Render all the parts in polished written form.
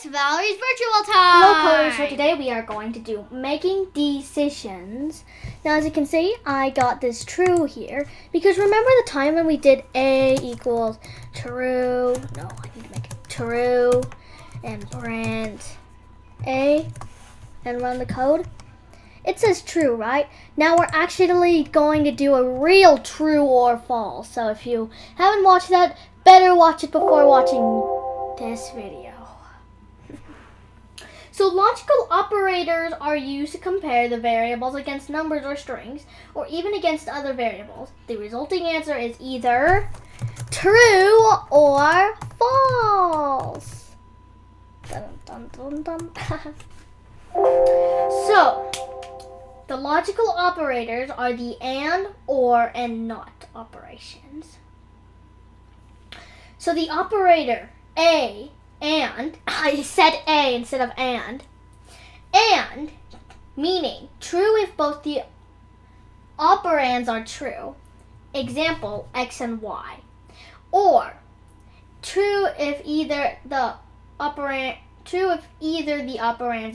It's Valerie's virtual Hello time. coders, so today we are going to do making decisions. Now as you can see, I got this true here because remember the time when we did A equals true, no, I need to make it true and print A and run the code. It says true, right? Now we're actually going to do a real true or false. So if you haven't watched that, better watch it before watching this video. So logical operators are used to compare the variables against numbers or strings, or even against other variables. The resulting answer is either true or false. Dun, dun, dun, dun. So, the logical operators are the and, or, and not operations. So the operator A, and, I said A instead of and meaning true if both the operands are true, example, X and Y, or true if either the operands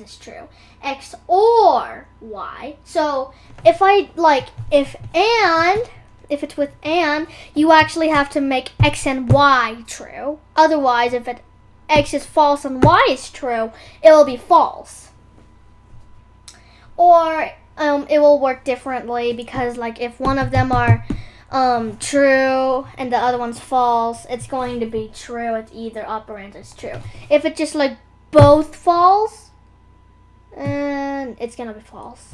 is true, X or Y. So if it's with and, you actually have to make X and Y true. Otherwise, if X is false and Y is true, it will be false. Or it will work differently because if one of them are true and the other one's false, it's going to be true if either operand is true. If it's just both false, and it's gonna be false.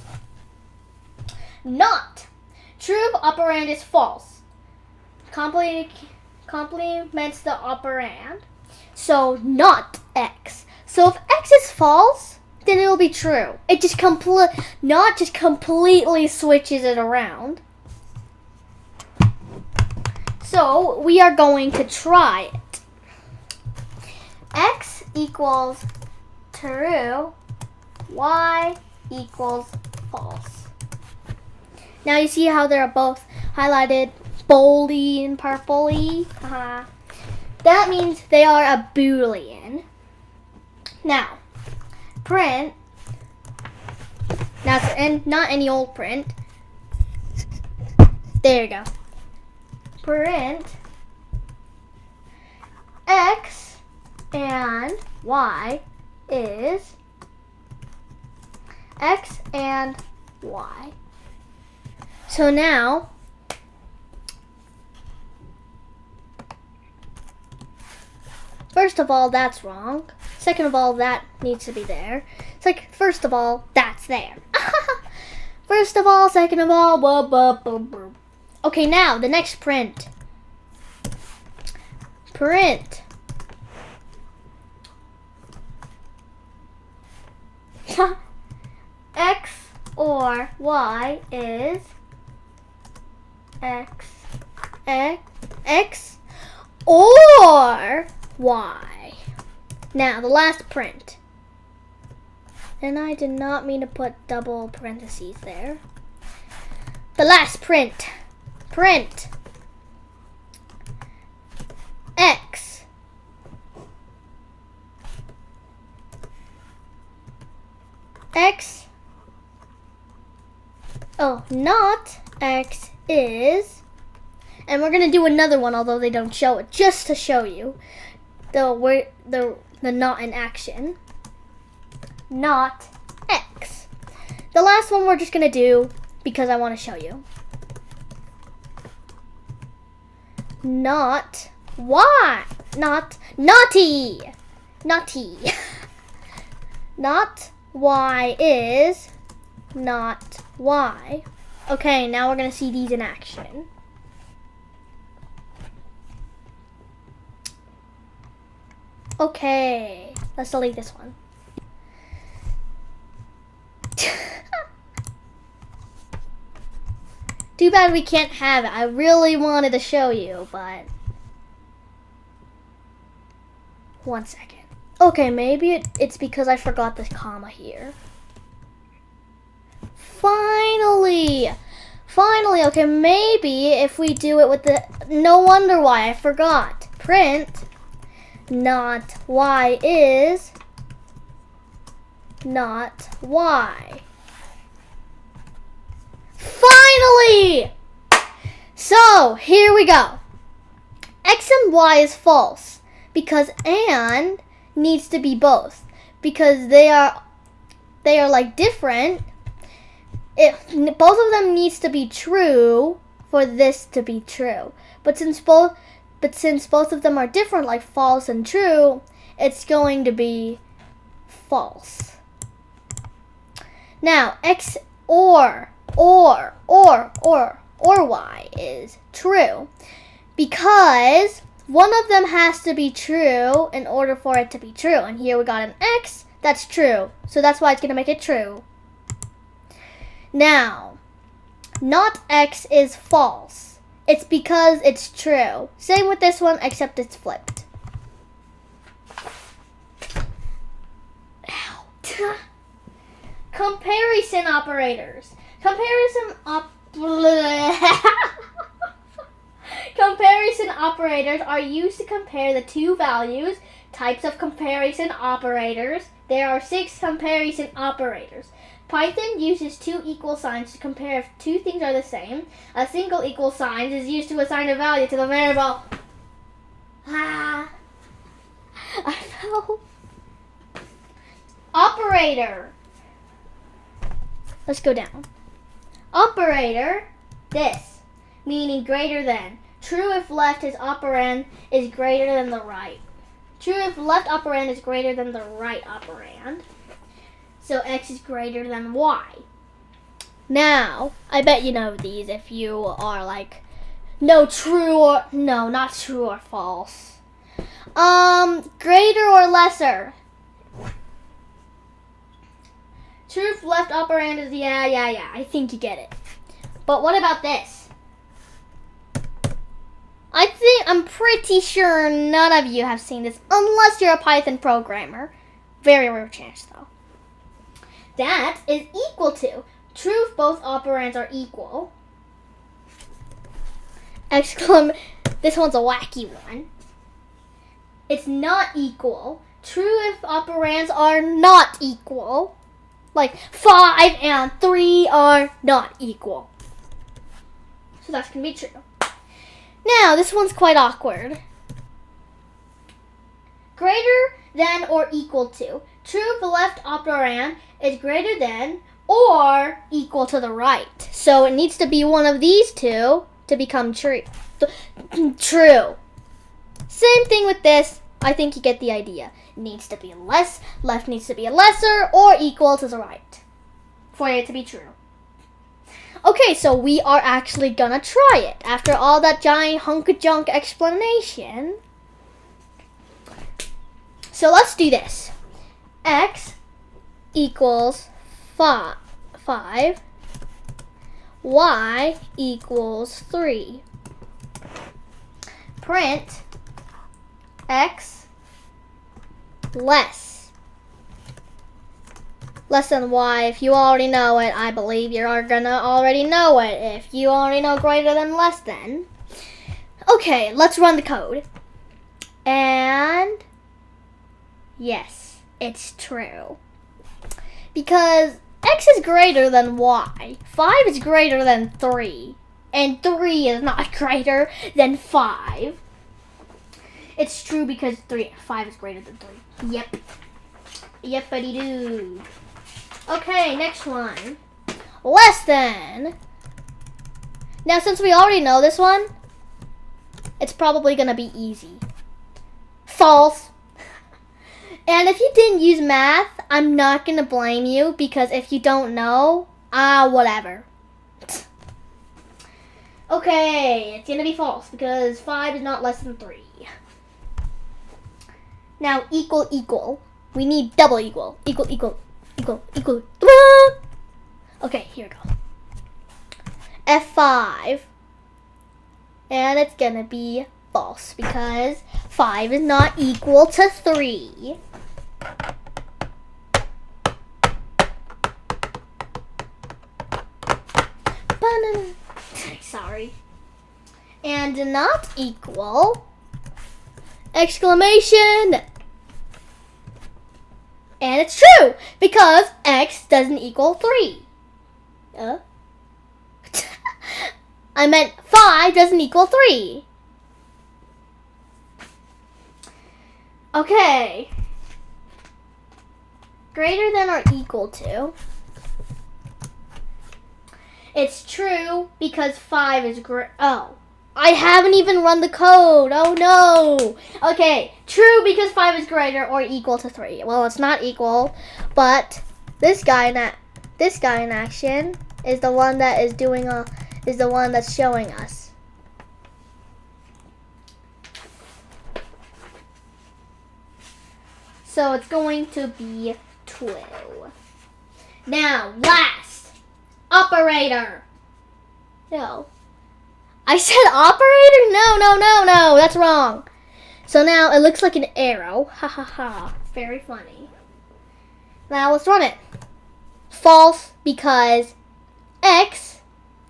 Not true if operand is false. Complements the operand. So not X. So if X is false, then it will be true. It just completely switches it around. So we are going to try it. X equals true, Y equals false. Now you see how they're both highlighted boldy and purpley? That means they are a boolean. Now, print. Now, and not any old print. There you go. Print X and Y is X and Y. So now, first of all, that's wrong. Second of all, that needs to be there. It's first of all, that's there. First of all, second of all, blah, blah, blah, blah. Okay, now, the next print. Print. X or Y is X or Y. Now, the last print. And I did not mean to put double parentheses there. The last print. Print X not X is, and we're gonna do another one, although they don't show it, just to show you the not in action. Not X. The last one we're just gonna do because I want to show you. Not Y. Not naughty. Naughty. Not Y is not Y. Okay, now we're going to see these in action. Okay, let's delete this one. Too bad we can't have it. I really wanted to show you, but 1 second. Okay, maybe it's because I forgot this comma here. Finally, okay, maybe if we do it with the, no wonder why I forgot. Print not Y is not y. Finally! So, here we go. X and y is false because and needs to be both because they are like different. Both of them needs to be true for this to be true. But since both of them are different, like false and true, it's going to be false. Now, X or y is true because one of them has to be true in order for it to be true. And here we got an X that's true. So that's why it's going to make it true. Now, not X is false. It's because it's true. Same with this one, except it's flipped. Ow. Comparison operators. Comparison operators are used to compare the two values. Types of comparison operators. There are 6 comparison operators. Python uses 2 equal signs to compare if 2 things are the same. A single equal sign is used to assign a value to the variable. I fell. Operator. Let's go down. Operator, this, meaning greater than. True if left is operand is greater than the right. True if left operand is greater than the right operand. So X is greater than Y. Now, I bet you know these if you are like, not true or false. Greater or lesser. True if left operand is yeah. I think you get it. But what about this? I'm pretty sure none of you have seen this unless you're a Python programmer. Very rare chance though. That is equal to. True if both operands are equal. This one's a wacky one. It's not equal. True if operands are not equal. Like 5 and 3 are not equal. So that's going to be true. Now, this one's quite awkward. Greater than or equal to. True if the left operand is greater than or equal to the right. So it needs to be one of these two to become true. True. Same thing with this. I think you get the idea. It needs to be less. Left needs to be a lesser or equal to the right for it to be true. Okay, so we are actually gonna try it. After all that giant hunk of junk explanation. So let's do this. X equals 5. Y equals 3. Print X less than Y. If you already know it, I believe you are gonna already know it. If you already know greater than less than. Okay, let's run the code. And yes, it's true. Because X is greater than Y. 5 is greater than 3. And 3 is not greater than 5. It's true because 5 is greater than 3. Yep. Yep-a-dee-doo. Okay, next one. Less than. Now, since we already know this one, it's probably going to be easy. False. And if you didn't use math, I'm not going to blame you because if you don't know, whatever. Okay, it's going to be false because 5 is not less than 3. Now, equal. We need double equal. Equal. Okay, here we go. F5. And it's going to be false because 5 is not equal to 3. Sorry. And not equal. Exclamation. And it's true because x doesn't equal 3. I meant 5 doesn't equal 3. Okay. Greater than or equal to. It's true because 5 is oh. I haven't even run the code. Oh no. Okay, true because 5 is greater or equal to 3. Well, it's not equal, but this guy in action is the one that is the one that's showing us. So it's going to be true. Now, last operator. No. I said operator? No, that's wrong. So now it looks like an arrow. Ha ha ha. Very funny. Now let's run it. False because x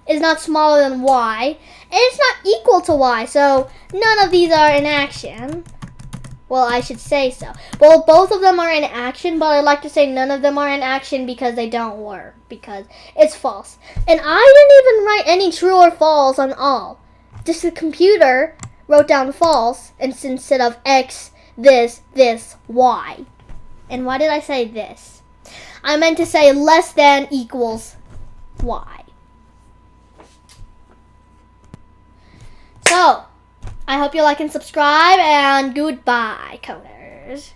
is not smaller than y, and it's not equal to y, so none of these are in action. Well, I should say so. Well, both of them are in action, but I'd like to say none of them are in action because they don't work, because it's false. And I didn't even write any true or false on all. Just the computer wrote down false instead of x, this, y. And why did I say this? I meant to say less than equals y. So, I hope you like and subscribe, and goodbye, coders.